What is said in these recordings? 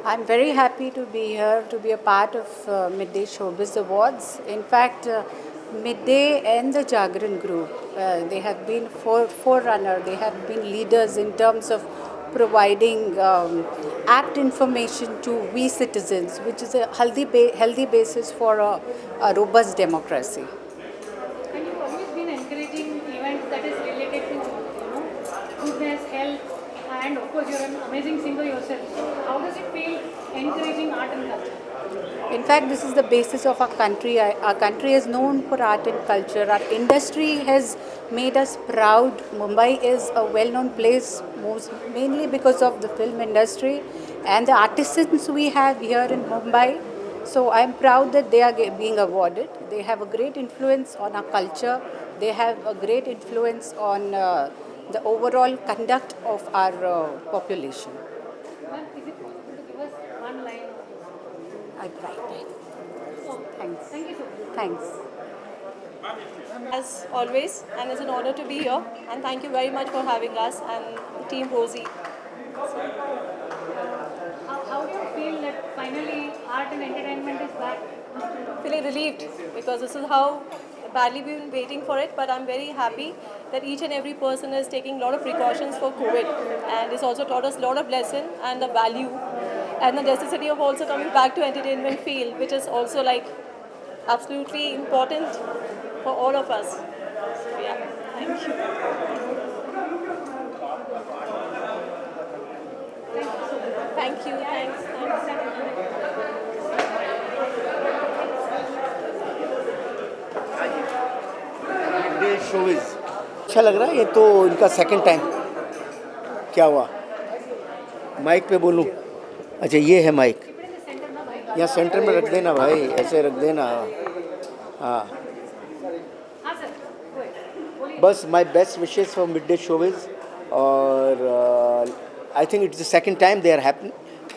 I'm very happy to be here to be a part of Midday Showbiz Awards. In fact, Midday and the Jagran Group, they have been forerunner, they have been leaders in terms of providing apt information to we citizens, which is a healthy basis for a robust democracy. And you've always been encouraging events that is related to, goodness, health, and of course you're an amazing singer yourself. So how does it feel encouraging art and culture? In fact, this is the basis of our country. Our country is known for art and culture. Our industry has made us proud. Mumbai is a well-known place, mainly because of the film industry and the artisans we have here in Mumbai. So I'm proud that they are being awarded. They have a great influence on our culture. They have a great influence on the overall conduct of our population. Ma'am, is it possible to give us one line of I tried. Oh, Thanks. thank you so much. Thanks. As always, and it's an honor to be here. And thank you very much for having us and Team Rosie. How do you feel that finally art and entertainment is back? Feeling relieved because this is how badly we've been waiting for it. But I'm very happy that each and every person is taking a lot of precautions for COVID, and it's also taught us a lot of lesson and the value and the necessity of also coming back to entertainment field, which is also like absolutely important for all of us. So yeah, thank you. Thank you. Thanks. Day शोविज अच्छा लग रहा है। ये तो इनका second time. क्या हुआ? माइक पे बोलूं? अच्छा, ये है माइक। यहाँ सेंटर में रख देना भाई, ऐसे रख देना। हाँ, हाँ सर, बोलिए। बस my best wishes for Mid Day शोविज। और I think it's the second time they are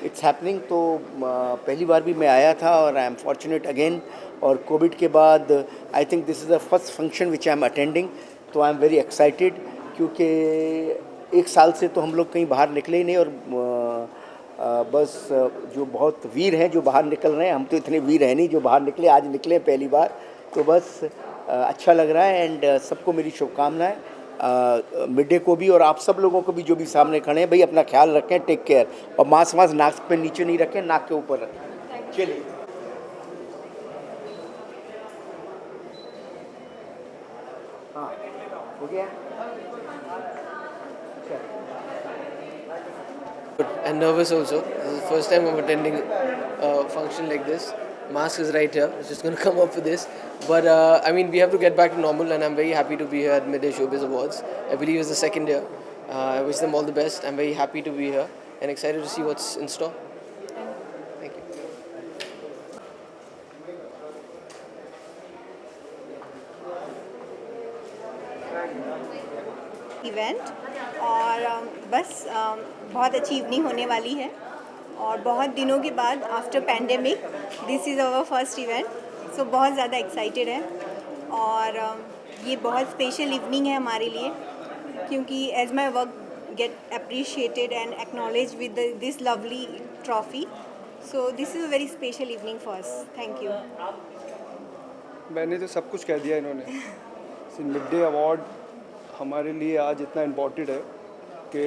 it's happening. तो पहली बार भी मैं आया था और आई एम फॉर्चुनेट अगेन। और कोविड के बाद I think this is the first function which I am attending. तो आई एम वेरी एक्साइटेड, क्योंकि एक साल से तो हम लोग कहीं बाहर निकले ही नहीं। और बस जो बहुत वीर हैं जो बाहर निकल रहे हैं, हम तो इतने वीर हैं नहीं जो बाहर निकले, आज निकले पहली बार। तो बस अच्छा लग रहा है। एंड सबको मेरी शुभकामनाएं, मिड डे को भी और आप सब लोगों को भी जो भी सामने खड़े हैं। भाई अपना ख्याल रखें, टेक केयर। और मास्क नाक पे नीचे नहीं रखें, नाक के ऊपर रखें। चलिए। हाँ, हो गया। And nervous also. This is the first time I'm attending a function like this. Mask is right here. It's just going to come up for this. But I mean, we have to get back to normal, and I'm very happy to be here at Midday Showbiz Awards. I believe it's the second year. I wish them all the best. I'm very happy to be here and excited to see what's in store. Thank you. Event और बस बहुत अच्छी evening होने वाली है। और बहुत दिनों के बाद after pandemic this is our first event, so बहुत ज़्यादा एक्साइटेड है। और ये बहुत स्पेशल इवनिंग है हमारे लिए, क्योंकि as my work get appreciated and acknowledge with this lovely trophy, so this is a very special evening for us. Thank you. मैंने तो सब कुछ कह दिया इन्होंने। मिड डे अवार्ड हमारे लिए आज इतना इम्पोर्टेंट है कि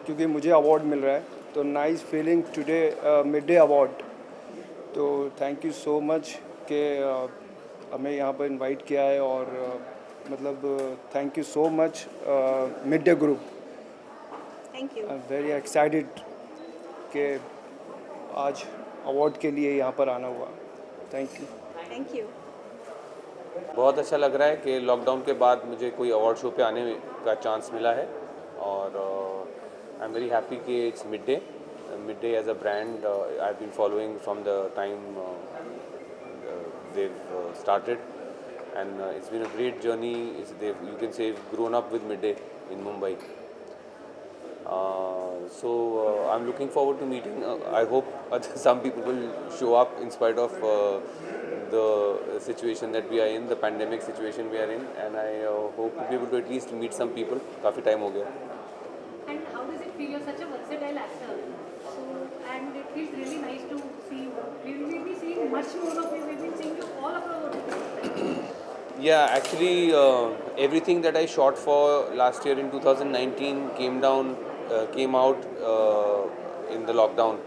क्योंकि मुझे अवार्ड मिल रहा है, तो nice feeling today mid day award. तो थैंक यू सो मच कि हमें यहाँ पर इनवाइट किया है। और मतलब thank you so much mid day group. Thank you. I am very excited कि आज अवार्ड के लिए यहाँ पर आना हुआ। Thank you. Thank you. बहुत अच्छा लग रहा है कि लॉकडाउन के बाद मुझे कोई अवार्ड शो पे आने का चांस मिला है। और आई एम वेरी हैप्पी कि it's Mid Day as a brand I have been following from the time they started, and it's been a great journey. You can say grown up with Mid Day in Mumbai. So I'm looking forward to meeting. I hope some people will show up in spite of the situation that we are in, the pandemic situation we are in, and I hope to be able to at least meet some people. काफ़ी time हो गया. And how does it feel? You're such a versatile actor. So, and it feels watched more of you. We've been seeing you all across OTT. Yeah, actually, everything that I shot for last year in 2019 came out in the lockdown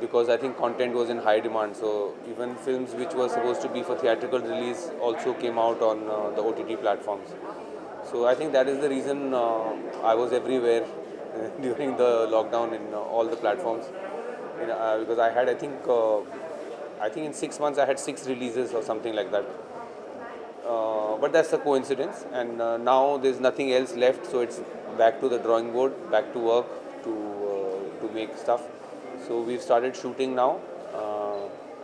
because I think content was in high demand. So even films which were supposed to be for theatrical release also came out on the OTT platforms. So I think that is the reason I was everywhere during the lockdown in all the platforms. Because I think in 6 months I had 6 releases or something like that. But that's a coincidence, and now there's nothing else left, so it's back to the drawing board, back to work to make stuff. So we've started shooting now,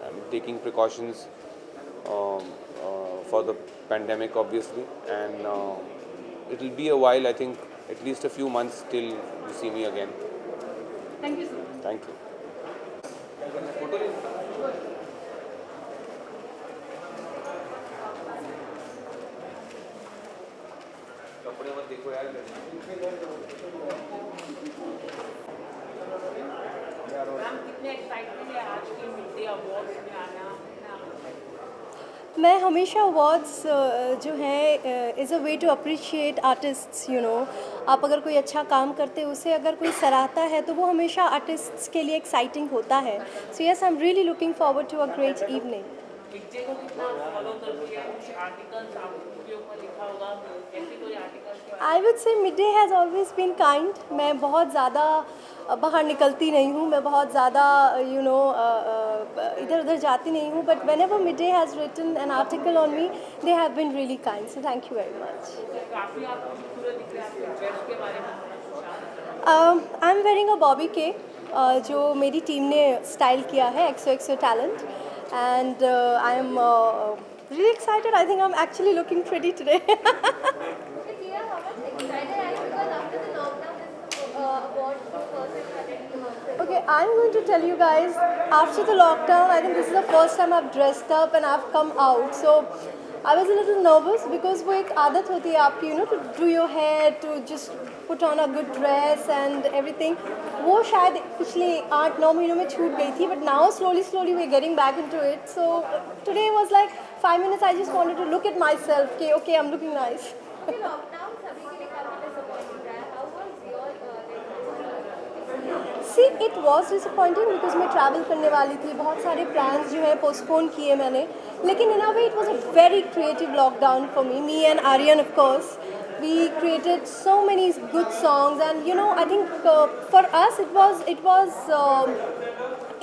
and taking precautions for the pandemic, obviously, and it'll be a while. I think at least a few months till you see me again. Thank you, sir. Thank you. मैं हमेशा awards जो है is a way to appreciate artists you know. आप अगर कोई अच्छा काम करते हो उसे अगर कोई सराहता है तो वो हमेशा आर्टिस्ट्स के लिए एक्साइटिंग होता है। So yes, I am really looking forward to a great evening. I would say Mid Day has always been kind. मैं बहुत ज़्यादा बाहर निकलती नहीं हूँ, मैं बहुत ज़्यादा यू नो इधर उधर जाती नहीं हूँ, but whenever Mid Day has written an article on me they have been really kind, so thank you very much. I am wearing a Bobby के जो मेरी टीम ने स्टाइल किया है, Exo talent, and I am really excited. I think I'm actually looking pretty today. Okay, I'm going to tell you guys, after the lockdown, I think this is the first time I've dressed up and I've come out. So I was a little nervous because वो एक आदत होती है आपकी, you know, to do your hair, to just put on a good dress and everything. वो शायद पिछले 8-9 महीनों में छूट गई थी, but now slowly we're getting back into it. So today was like 5 minutes. I just wanted to look at myself. Okay, I'm looking nice. See, it was disappointing because मैं travel करने वाली थी, बहुत सारे plans जो है postpone किए मैंने, लेकिन in a way it was a very creative lockdown for me and Aryan of course. We created so many good songs, and you know, I think for us it was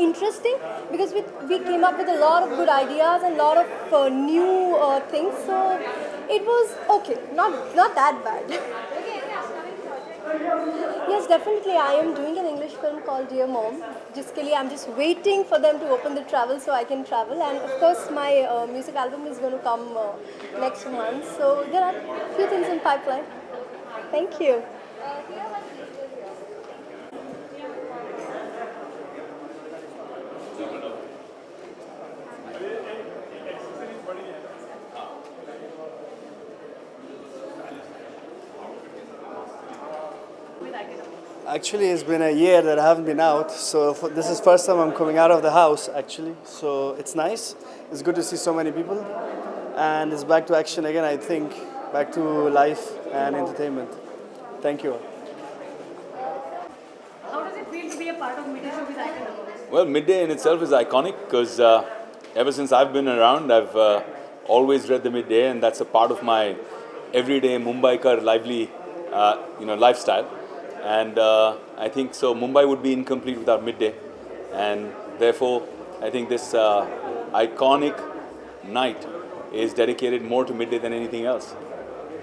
interesting because we came up with a lot of good ideas and a lot of new things, so it was okay, not that bad. Yes, definitely. I am doing an English film called Dear Mom. जिसके लिए I'm just waiting for them to open the travel so I can travel. And of course, my music album is going to come next month. So there are a few things in pipeline. Thank you. Actually, it's been a year that I haven't been out, so this is first time I'm coming out of the house actually. So it's nice. It's good to see so many people, and it's back to action again. I think back to life and entertainment. Thank you. How does it feel to be a part of Midday Showbiz Icon? Well, Midday in itself is iconic because ever since I've been around, I've always read the Midday, and that's a part of my everyday Mumbaikar lively, lifestyle. And I think so Mumbai would be incomplete without Midday, and therefore I think this iconic night is dedicated more to Midday than anything else.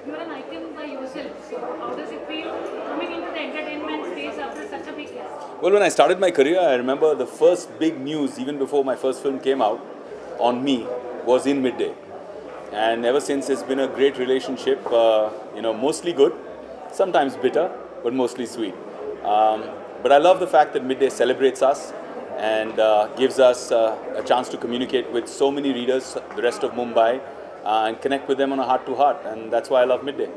You are an icon by yourself, so how does it feel coming into the entertainment space after such a big year? Well, when I started my career, I remember the first big news, even before my first film came out, on me, was in Midday. And ever since, it's been a great relationship, mostly good, sometimes bitter, but mostly sweet. But I love the fact that Midday celebrates us and gives us a chance to communicate with so many readers, the rest of Mumbai, and connect with them on a heart-to-heart. And that's why I love Midday.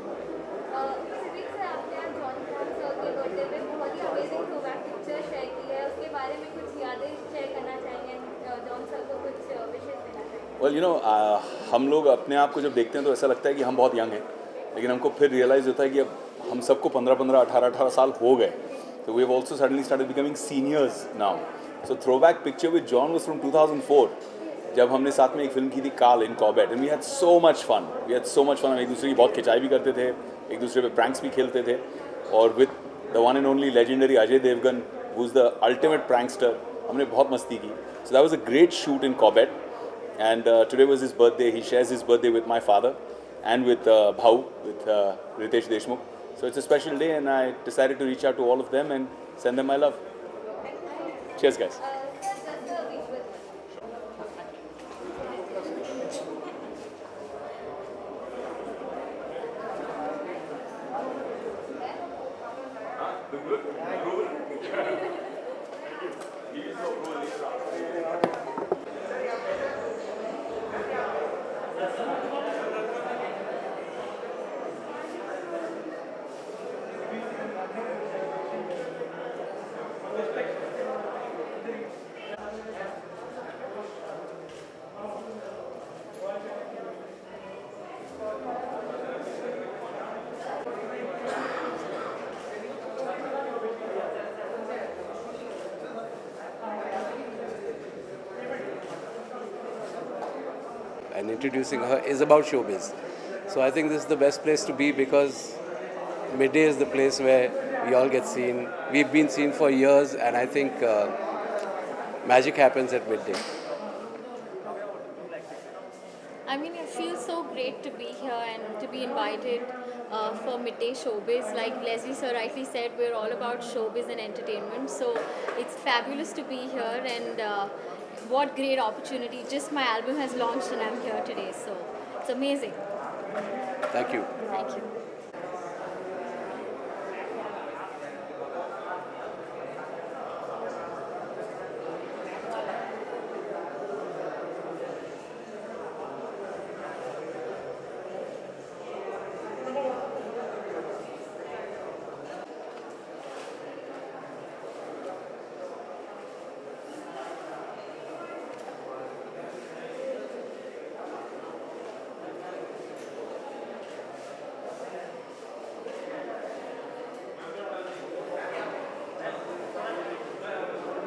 Well हम लोग अपने आप को जब देखते हैं तो ऐसा लगता है कि हम बहुत यंग हैं, लेकिन हमको फिर रियलाइज़ होता है कि अब हम सबको 15-15, 18-18 साल हो गए. So we have also suddenly started becoming seniors now. So throwback picture with John was from 2004. जब हमने साथ में एक फिल्म की थी call in Corbett, and we had so much fun. हम एक दूसरे की बहुत खिंचाई भी करते थे, एक दूसरे पे प्रैंक्स भी खेलते थे. और with the one and only legendary Ajay Devgn, who is the ultimate prankster, हमने बहुत मस्ती की. So that was a great shoot in Corbett. And today was his birthday. He shares his birthday with my father and with Bhau, with Ritesh Deshmukh. So it's a special day, and I decided to reach out to all of them and send them my love. Cheers, guys. And introducing her is about showbiz. So I think this is the best place to be because Midday is the place where we all get seen. We've been seen for years, and I think magic happens at Midday. I mean, it feels so great to be here and to be invited for Midday Showbiz. Like Leslie sir rightly said, we're all about showbiz and entertainment. So it's fabulous to be here, and what great opportunity. Just my album has launched and I'm here today. So it's amazing. Thank you. Thank you.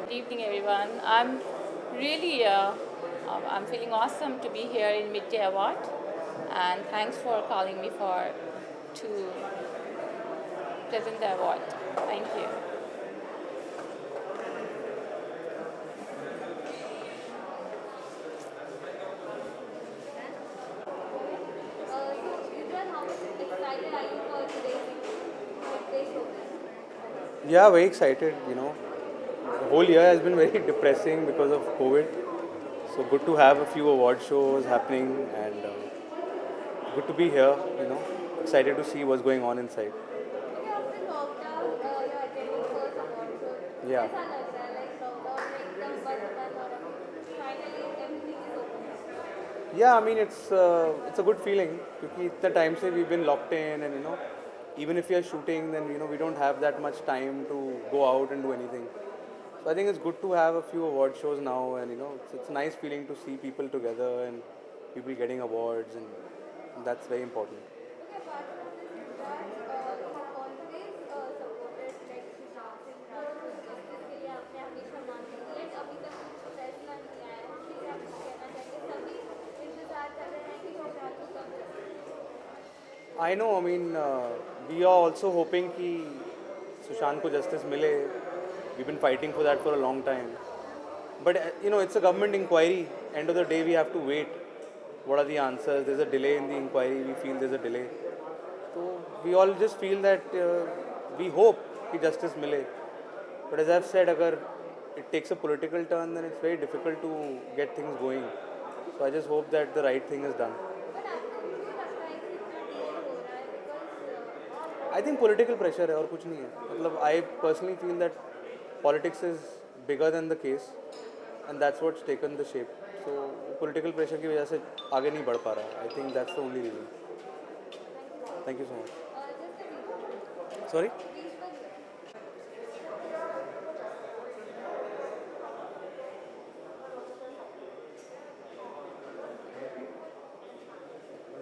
Good evening, everyone. I'm really, I'm feeling awesome to be here in Midday Award, and thanks for calling me to present the award. Thank you. Yeah, very excited. The whole year has been very depressing because of COVID. So good to have a few award shows happening, and good to be here. Excited to see what's going on inside. Yeah. Yeah, I mean it's a good feeling because इतने time से we've been locked in, and even if we are shooting, then we don't have that much time to go out and do anything. So I think it's good to have a few award shows now, and it's a nice feeling to see people together and people getting awards, and that's very important. I know, I mean, we are also hoping कि सुशांत को justice मिले. We've been fighting for that for a long time. But, it's a government inquiry. End of the day, we have to wait. What are the answers? There's a delay in the inquiry. We feel there's a delay. So, we all just feel that we hope कि justice मिले. But as I've said, अगर it takes a political turn, then it's very difficult to get things going. So, I just hope that the right thing is done. I think political pressure है और कुछ नहीं है. मतलब I personally feel that politics is bigger than the case, and that's what's taken the shape. So political pressure की वजह से आगे नहीं बढ़ पा रहा. I think that's the only reason. Thank you so much. Sorry?